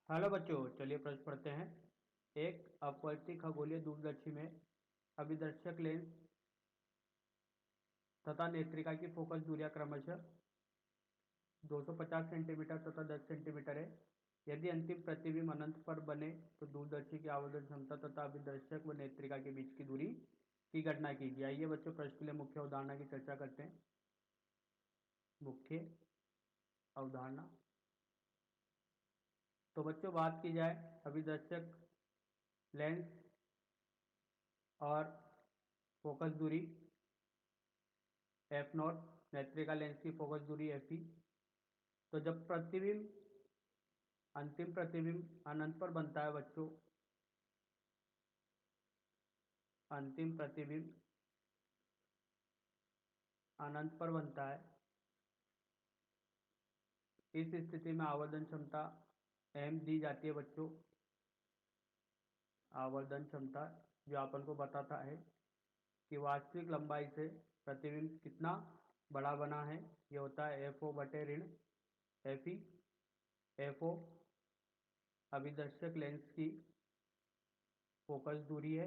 Hello बच्चों, चलिए प्रश्न पढ़ते हैं। एक अपवर्ती खगोलीय दूरदर्शी में अभिदर्शक लेंस तथा नेत्रिका की फोकस दूरियां क्रमशः 250 सेंटीमीटर तथा 10 सेंटीमीटर है। यदि अंतिम प्रतिबिंब अनंत पर बने तो दूरदर्शी की आवर्धन क्षमता तथा अभिदर्शक व नेत्रिका के बीच की दूरी की गणना कीजिए। आइए बच्चों, प्रश्न के लिए मुख्य अवधारणा की चर्चा करते हैं। मुख्य अवधारणा। तो बच्चों, बात की जाए अभिदर्शक लेंस और फोकस दूरी एफ नॉट, नेत्रिका लेंस की फोकस दूरी एफ ई। तो जब प्रतिबिंब अंतिम प्रतिबिंब अनंत पर बनता है बच्चों, अंतिम प्रतिबिंब अनंत पर बनता है, इस स्थिति में आवर्धन क्षमता एम दी जाती है बच्चों। आवर्धन क्षमता जो अपन को बताता है कि वास्तविक लंबाई से प्रतिबिंब कितना बड़ा बना है, ये होता है एफ ओ बटे ऋण एफ ई। एफ ओ अभिदर्शक लेंस की फोकस दूरी है,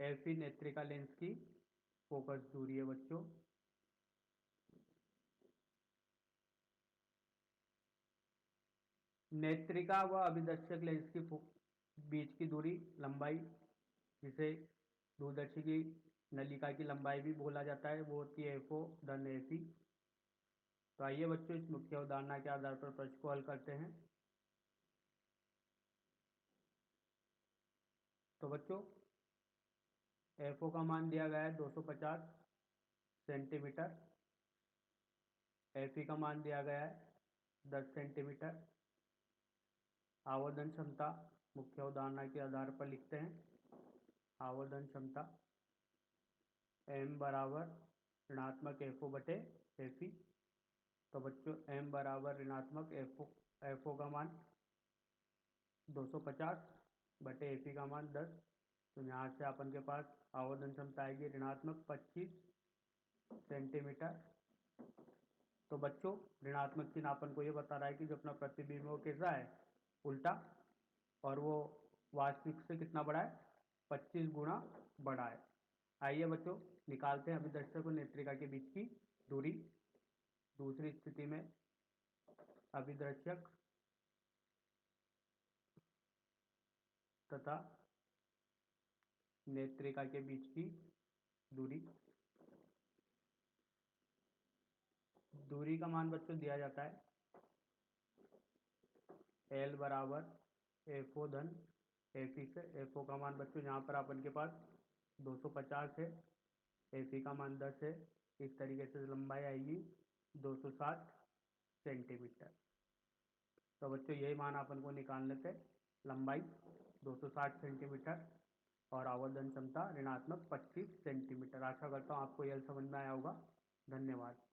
एफ ई नेत्रिका लेंस की फोकस दूरी है बच्चों। नेत्रिका व अभिदर्शक लेंस की बीच की दूरी लंबाई, जिसे दूरदर्शी की नलिका की लंबाई भी बोला जाता है, वो होती है एफ ओ धन एफ ई। तो आइए बच्चों, इस मुख्य अवधारणा के आधार पर प्रश्न को हल करते हैं। तो बच्चों, एफ ओ का मान दिया गया है 250 सेंटीमीटर, एफ ई का मान दिया गया है 10 सेंटीमीटर। आवर्धन क्षमता मुख्य अवधारणा के आधार पर लिखते हैं। आवर्धन क्षमता एम बराबर ऋणात्मक एफ ओ बटे एफ ई। तो बच्चों, एम बराबर ऋणात्मक एफ ओ का मान 250 बटे एफ ई का मान 10। तो यहाँ से अपन के पास आवर्धन क्षमता आएगी ऋणात्मक 25 सेंटीमीटर। तो बच्चों, ऋणात्मक चिन्ह अपन को ये बता रहा है कि जो अपना प्रतिबिंब है वो कैसा है, उल्टा, और वो वास्तविक से कितना बड़ा है, 25 गुना बड़ा है। आइए बच्चों, निकालते हैं अभिदर्शक और नेत्रिका के बीच की दूरी। दूसरी स्थिति में अभिदर्शक तथा नेत्रिका के बीच की दूरी। दूरी का मान बच्चों दिया जाता है एल बराबर एफ ओ धन एफ ई से। एफ ओ का मान बच्चों यहाँ पर अपन के पास 250 है, एफ ई का मान 10 है। इस तरीके से लंबाई आएगी 260 सेंटीमीटर। तो बच्चों, यही मान अपन को निकालने थे, लंबाई 260 सेंटीमीटर और आवर्धन क्षमता ऋणात्मक 25 सेंटीमीटर। आशा करता हूँ आपको यह समझ में आया होगा। धन्यवाद।